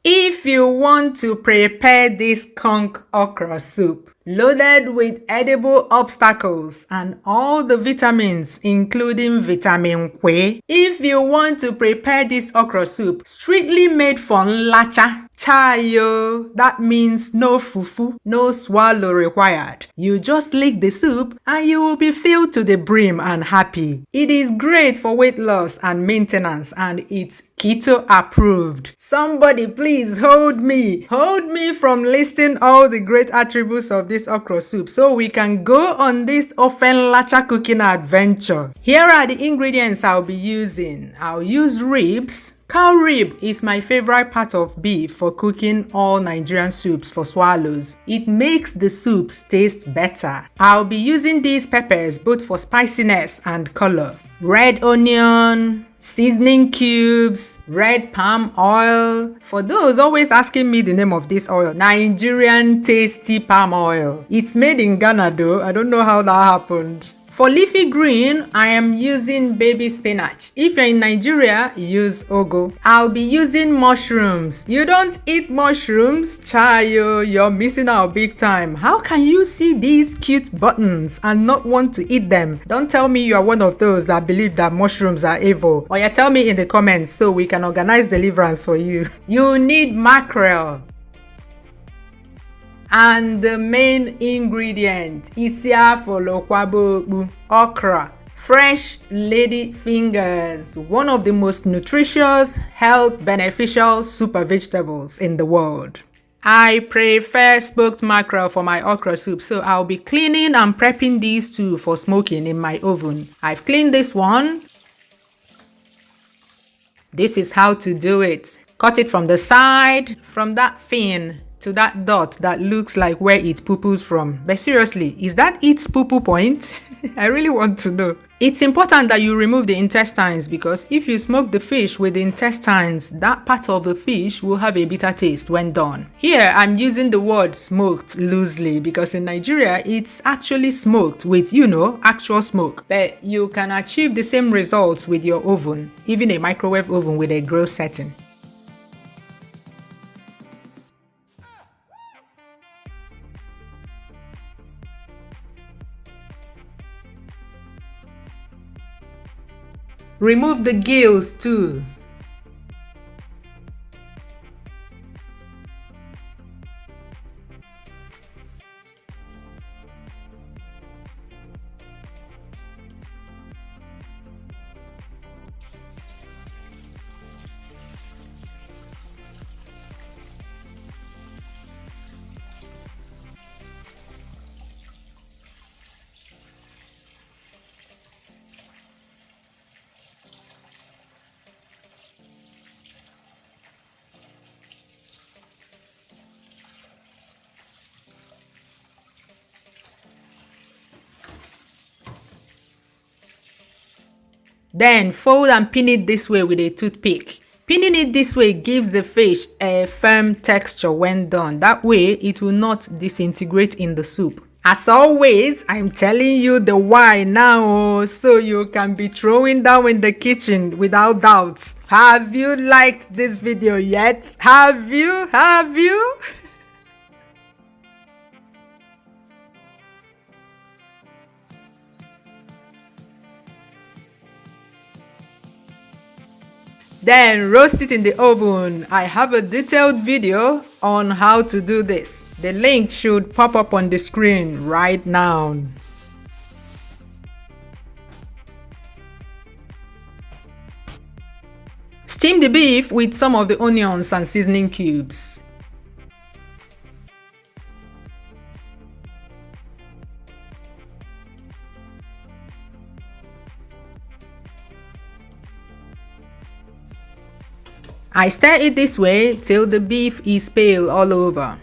If you want to prepare this conch okra soup, loaded with edible obstacles and all the vitamins including vitamin K, if you want to prepare this okra soup strictly made for nlacha, chayo, that means no fufu, no swallow required. You just lick the soup and you will be filled to the brim and happy. It is great for weight loss and maintenance and it's keto approved. Somebody please hold me from listing all the great attributes of this okra soup so we can go on this ofen lacha cooking adventure. Here are the ingredients I'll be using. I'll use ribs. Cow rib is my favorite part of beef for cooking all Nigerian soups for swallows. It makes the soups taste better. I'll be using these peppers both for spiciness and color. Red onion, seasoning cubes, red palm oil. For those always asking me the name of this oil, Nigerian tasty palm oil. It's made in Ghana though, I don't know how that happened. For leafy green, I am using baby spinach. If you're in Nigeria, use ugu. I'll be using mushrooms. You don't eat mushrooms? Chayo, you're missing out big time. How can you see these cute buttons and not want to eat them? Don't tell me you are one of those that believe that mushrooms are evil. Or you tell me in the comments so we can organize deliverance for you. You need mackerel. And the main ingredient, isiafolokwabo, okra, fresh lady fingers, one of the most nutritious, health beneficial super vegetables in the world. I prefer smoked mackerel for my okra soup, so I'll be cleaning and prepping these two for smoking in my oven. I've cleaned this one. This is how to do it. Cut it from the side, from that fin to that dot that looks like where it poo-poos from. But seriously, is that its poo-poo point? I really want to know. It's important that you remove the intestines because if you smoke the fish with the intestines, that part of the fish will have a bitter taste when done. Here, I'm using the word smoked loosely because in Nigeria, it's actually smoked with, actual smoke. But you can achieve the same results with your oven, even a microwave oven with a grill setting. Remove the gills too. Then fold and pin it this way with a toothpick. Pinning it this way gives the fish a firm texture when done. That way it will not disintegrate in the soup. As always, I'm telling you the why now so you can be throwing down in the kitchen without doubts. Have you liked this video yet? Have you? Then roast it in the oven. I have a detailed video on how to do this. The link should pop up on the screen right now. Steam the beef with some of the onions and seasoning cubes. I stir it this way till the beef is pale all over.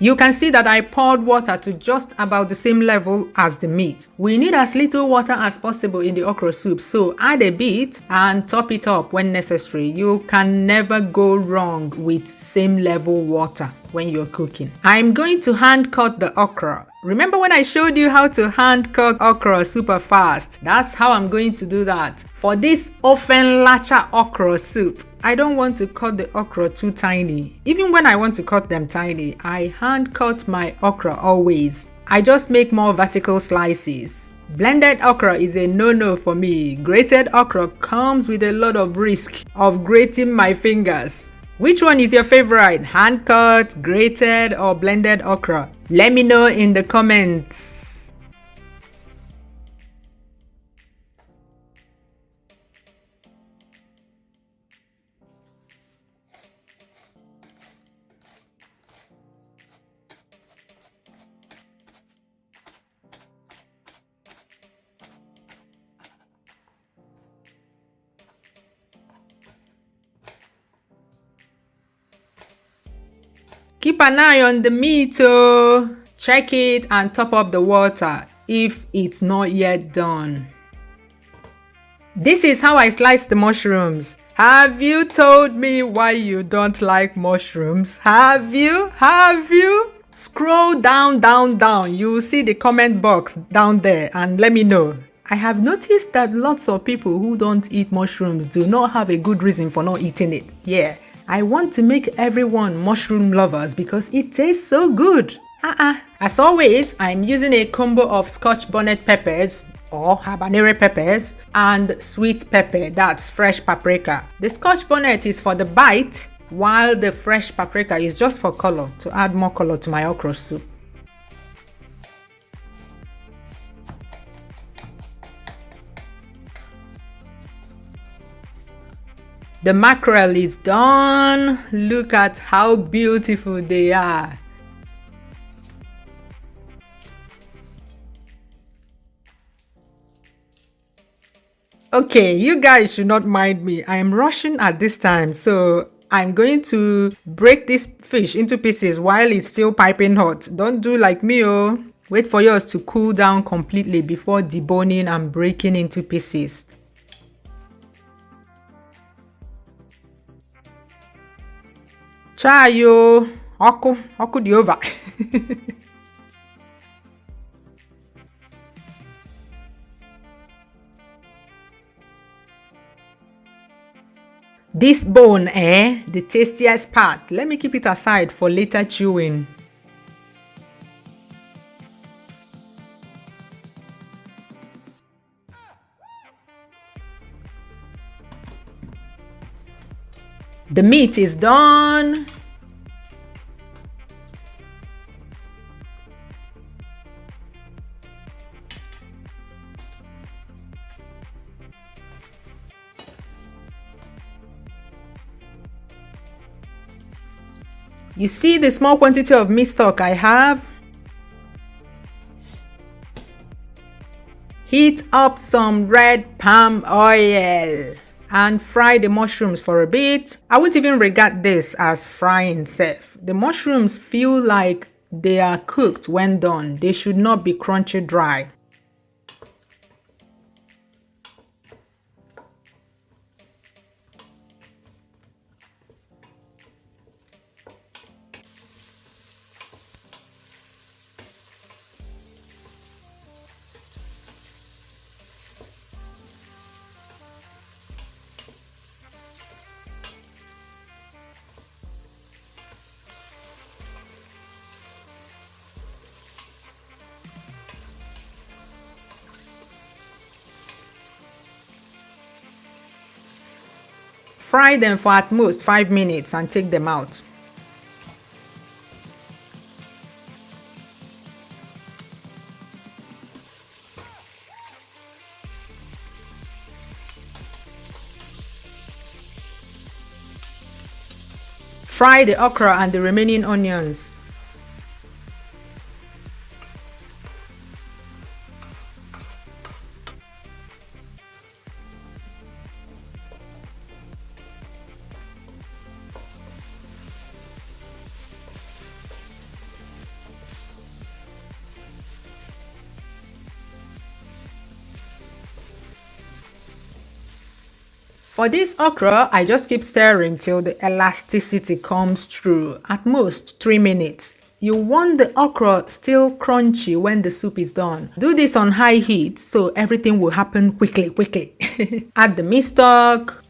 You can see that I poured water to just about the same level as the meat. We need as little water as possible in the okra soup, so add a bit and top it up when necessary. You can never go wrong with same level water when you're cooking. I'm going to hand cut the okra. Remember when I showed you how to hand cut okra super fast? That's how I'm going to do that. For this ofen lacha okra soup, I don't want to cut the okra too tiny. Even when I want to cut them tiny, I hand cut my okra always. I just make more vertical slices. Blended okra is a no-no for me. Grated okra comes with a lot of risk of grating my fingers. Which one is your favorite? Hand cut, grated, or blended okra? Let me know in the comments. Keep an eye on the meat, oh. Check it and top up the water if it's not yet done. This is how I slice the mushrooms. Have you told me why you don't like mushrooms? Have you? Scroll down. You will see the comment box down there and let me know. I have noticed that lots of people who don't eat mushrooms do not have a good reason for not eating it. Yeah. I want to make everyone mushroom lovers because it tastes so good. As always, I'm using a combo of Scotch bonnet peppers or habanero peppers and sweet pepper, that's fresh paprika. The Scotch bonnet is for the bite, while the fresh paprika is just for color, to add more color to my okra soup. The mackerel is done. Look at how beautiful they are. Okay, you guys should not mind me. I am rushing at this time, so I'm going to break this fish into pieces while it's still piping hot. Don't do like me, oh. Wait for yours to cool down completely before deboning and breaking into pieces. Chayo, oku di over. This bone, the tastiest part. Let me keep it aside for later chewing. The meat is done. You see the small quantity of meat stock I have? Heat up some red palm oil and fry the mushrooms for a bit. I won't even regard this as frying itself. The mushrooms feel like they are cooked when done. They should not be crunchy dry. Fry them for at most 5 minutes and take them out. Fry the okra and the remaining onions. For this okra, I just keep stirring till the elasticity comes through, at most 3 minutes. You want the okra still crunchy when the soup is done. Do this on high heat so everything will happen quickly. Add the meat stock.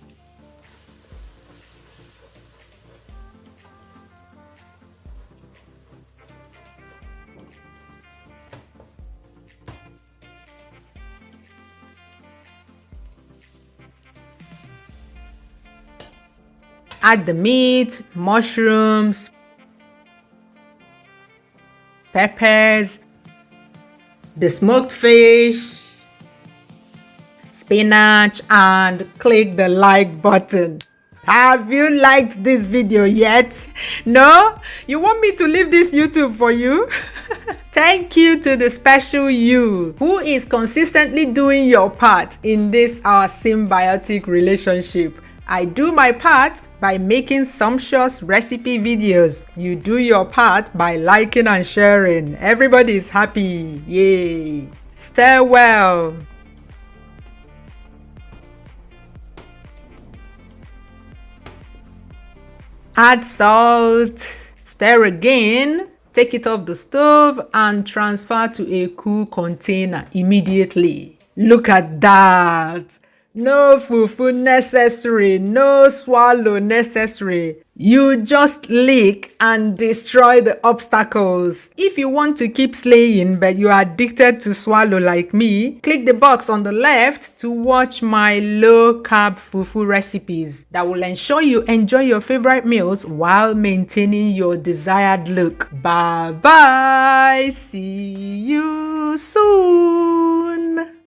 Add the meat, mushrooms, peppers, the smoked fish, spinach, and click the like button. Have you liked this video yet? No? You want me to leave this YouTube for you? Thank you to the special you who is consistently doing your part in this our symbiotic relationship. I do my part by making sumptuous recipe videos. You do your part by liking and sharing. Everybody is happy. Yay! Stir well. Add salt. Stir again. Take it off the stove and transfer to a cool container immediately. Look at that! No fufu necessary, no swallow necessary. You just lick and destroy the obstacles. If you want to keep slaying but you are addicted to swallow like me, click the box on the left to watch my low-carb fufu recipes that will ensure you enjoy your favorite meals while maintaining your desired look. Bye bye. See you soon.